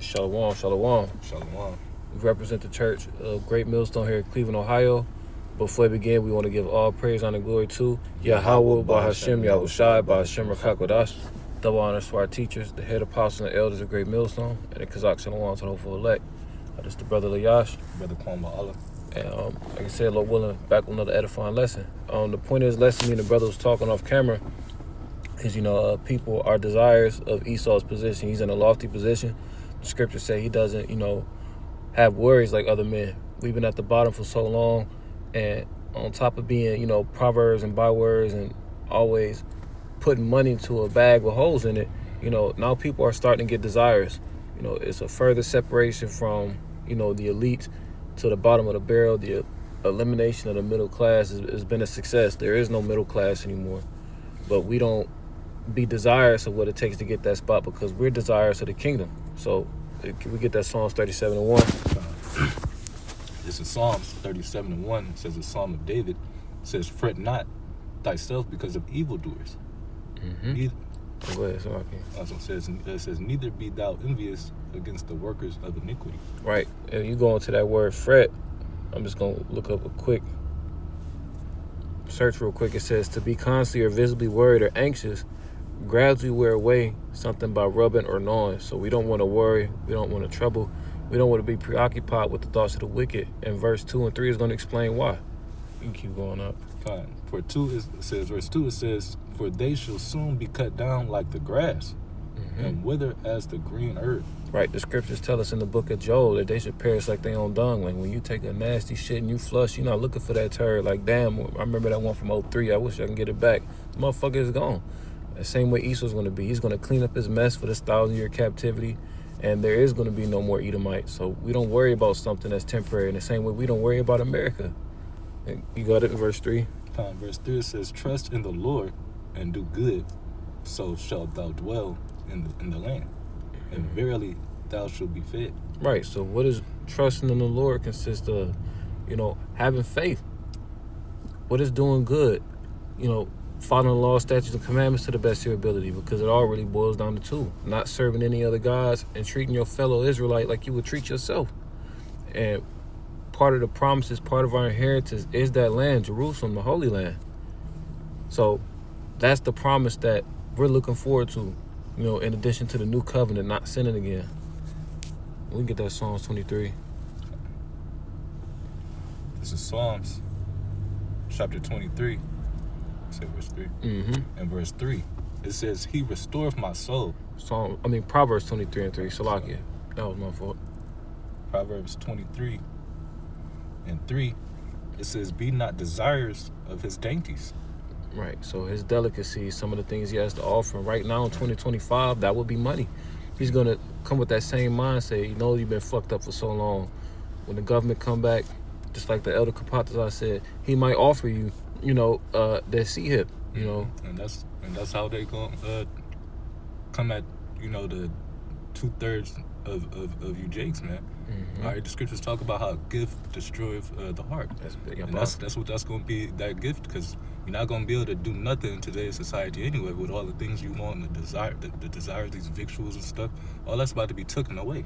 Shalom, shalom. Shalom. We represent the church of Great Millstone here in Cleveland, Ohio. Before we begin, we want to give all praise, honor, and glory to Yahweh, Bahashem, Yahushai, Bahashem, Rakakwadash. Double honors to our teachers, the head apostles and elders of Great Millstone, and the Kazakh Shalom to the hopeful elect. This is the brother Layash. Brother Kwamba Allah. And like I said, Lord willing, back with another edifying lesson. The point of this lesson, me and the brother was talking off camera, is, people, our desires of Esau's position. He's in a lofty position. The scriptures say he doesn't, have worries like other men. We've been at the bottom for so long, and on top of being, proverbs and bywords and always putting money into a bag with holes in it, now people are starting to get desires. It's a further separation from, the elite to the bottom of the barrel. The elimination of the middle class has been a success. There is no middle class anymore. But we don't be desirous of what it takes to get that spot because we're desirous of the kingdom. So can we get that Psalms 37:1? This is Psalms 37:1. It says, a Psalm of David. It says, fret not thyself because of evildoers. Go ahead, so Also it says, neither be thou envious against the workers of iniquity. Right. If you go into that word fret, I'm just going to look up a quick search real quick. It says, to be constantly or visibly worried or anxious, gradually wear away something by rubbing or gnawing. So we don't want to worry. We don't want to trouble. We don't want to be preoccupied with the thoughts of the wicked. And verse 2 and 3 is going to explain why. You can keep going up. Fine. Verse 2, it says, for they shall soon be cut down like the grass and wither as the green herb. Right. The scriptures tell us in the book of Joel that they should perish like their own dung. Like when you take a nasty shit and you flush, you're not looking for that turd. Like, damn, I remember that one from 03. I wish I can get it back. The motherfucker is gone. The same way Esau's going to be. He's going to clean up his mess for this 1,000-year captivity, and there is going to be no more Edomites. So we don't worry about something that's temporary in the same way we don't worry about America. You got it in verse 3? Verse 3, it says, trust in the Lord and do good, so shalt thou dwell in the land, and verily thou shalt be fed. Right. So what does trusting in the Lord consist of? Having faith. What is doing good? Following the law, statutes, and commandments to the best of your ability, because it all really boils down to two. Not serving any other gods and treating your fellow Israelite like you would treat yourself. And part of the promises, part of our inheritance is that land, Jerusalem, the Holy Land. So that's the promise that we're looking forward to, in addition to the new covenant, not sinning again. We can get that Psalms 23. This is Psalms chapter 23. Say verse 3. And verse 3, it says, he restoreth my soul. Proverbs 23 and 3. Salakia. That was my fault. Proverbs 23 and 3, it says, be not desirous of his dainties. Right. So his delicacies, some of the things he has to offer right now in 2025, that would be money. He's going to come with that same mindset. You've been fucked up for so long. When the government come back, just like the elder Kapatas said, he might offer you, that C-hip, And that's how they gonna come at, the 2/3 of you jakes, man. All right, the scriptures talk about how gift destroys the heart. That's big. And that's what that's gonna be, that gift, because you're not gonna be able to do nothing in today's society anyway with all the things you want and the desire, these victuals and stuff. All that's about to be taken away.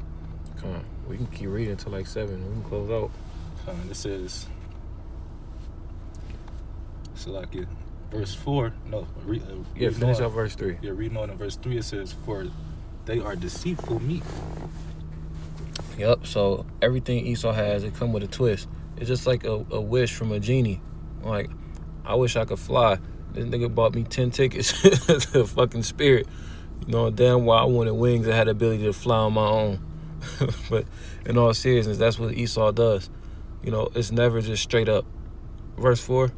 Come on, we can keep reading until like 7. We can close out. It says, verse 4. No, finish out verse 3. Yeah, reading on in verse 3, it says, for they are deceitful meat. Yep. So everything Esau has, it come with a twist. It's just like a wish from a genie. Like, I wish I could fly. This nigga bought me 10 tickets to a fucking Spirit. Damn well I wanted wings that had the ability to fly on my own. But in all seriousness, that's what Esau does. It's never just straight up. Verse 4.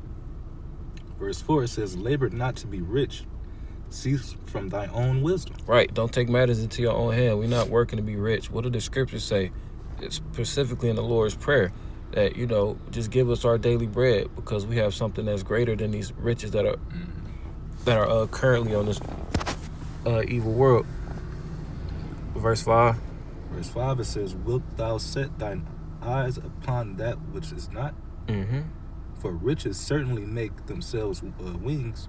Verse 4, it says, labor not to be rich. Cease from thy own wisdom. Right. Don't take matters into your own hand. We're not working to be rich. What do the scriptures say? It's specifically in the Lord's Prayer that, just give us our daily bread, because we have something that's greater than these riches that are currently on this evil world. Verse 5. Verse 5, it says, wilt thou set thine eyes upon that which is not? For riches certainly make themselves wings.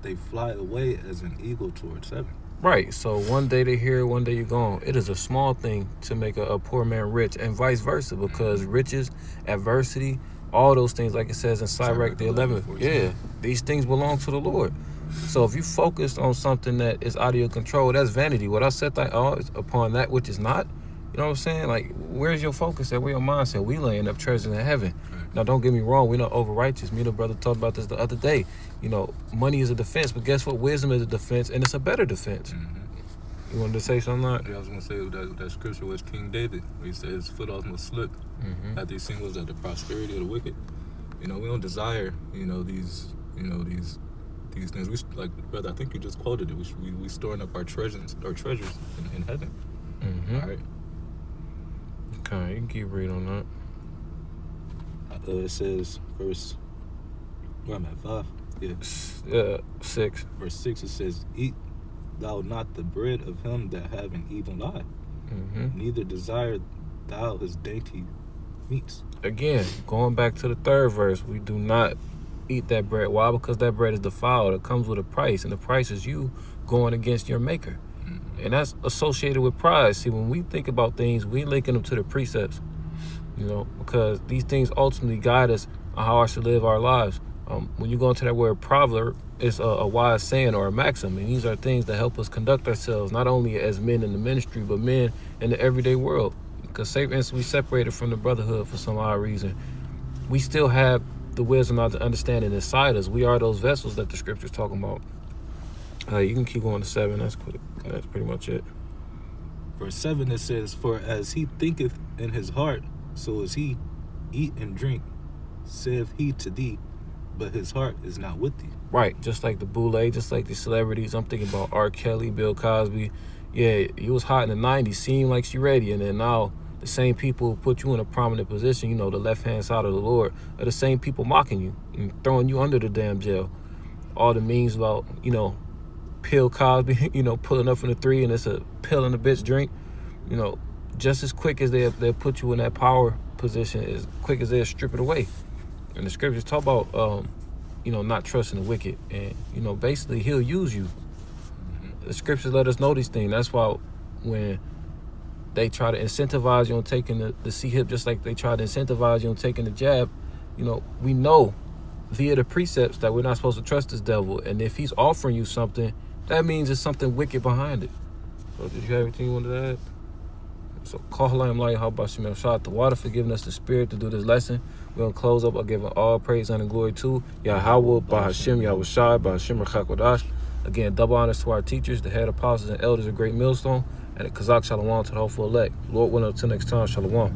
They fly away as an eagle towards heaven. Right. So one day they here, one day you're gone. It is a small thing to make a poor man rich, and vice versa, because riches, adversity, all those things, like it says in Sirach the 11th, 11:14. yeah, these things belong to the Lord. So if you focus on something that is out of your control, that's vanity. What I said that upon that which is not, you know what I'm saying? Like, where's your focus at? Where your mindset? We laying up treasures in heaven. Right. Now, don't get me wrong. We're not over righteous. Me and the brother talked about this the other day. You know, money is a defense, but guess what? Wisdom is a defense, and it's a better defense. You wanted to say something like? Yeah, I was gonna say that scripture was King David, where he said his foot almost slipped. After he seen was that the prosperity of the wicked. You know, we don't desire, these things. We, like, brother, I think you just quoted it. We storing up our treasures in heaven. All right. Okay, you can keep reading on that. It says verse. Where am I? 5. Yeah. 6. Verse 6. It says, "Eat thou not the bread of him that have an evil eye, neither desire thou his dainty meats." Again, going back to the 3rd verse, we do not eat that bread. Why? Because that bread is defiled. It comes with a price, and the price is you going against your maker. And that's associated with pride. See, when we think about things, we linking them to the precepts, because these things ultimately guide us on how I should live our lives. When you go into that word proverb, it's a wise saying or a maxim, and these are things that help us conduct ourselves, not only as men in the ministry, but men in the everyday world. Because say, for instance, we separated from the brotherhood for some odd reason, we still have the wisdom of the understanding inside us. We are those vessels that the scripture's talking about. You can keep going to 7. That's pretty much it. Verse 7, it says, "For as he thinketh in his heart, so is he. Eat and drink, saith he to thee, but his heart is not with thee." Right, just like the boule, just like the celebrities. I'm thinking about R. Kelly, Bill Cosby. Yeah, he was hot in the 90s, seemed like she ready, and then now the same people who put you in a prominent position, the left-hand side of the Lord, are the same people mocking you and throwing you under the damn jail. All the memes about, Pill Cosby, pulling up from the 3 and it's a pill in the bitch drink. Just as quick as they'll put you in that power position, as quick as they'll strip it away. And the scriptures talk about, not trusting the wicked. And, basically he'll use you. The scriptures let us know these things. That's why when they try to incentivize you on taking the C-hip, just like they try to incentivize you on taking the jab, we know via the precepts that we're not supposed to trust this devil. And if he's offering you something, that means there's something wicked behind it. So did you have anything you wanted to add? So call Halayim Lai, how about Shemel? Shout out to Water for giving us the spirit to do this lesson. We're going to close up by giving all praise and glory to Yahweh, Bahashim, Yahweh Shai, Bahashim, Rachakodash. Again, double honors to our teachers, the head apostles and elders of Great Millstone, and the Kazakh Shalom to the hopeful elect. Lord willing, until next time, Shalom.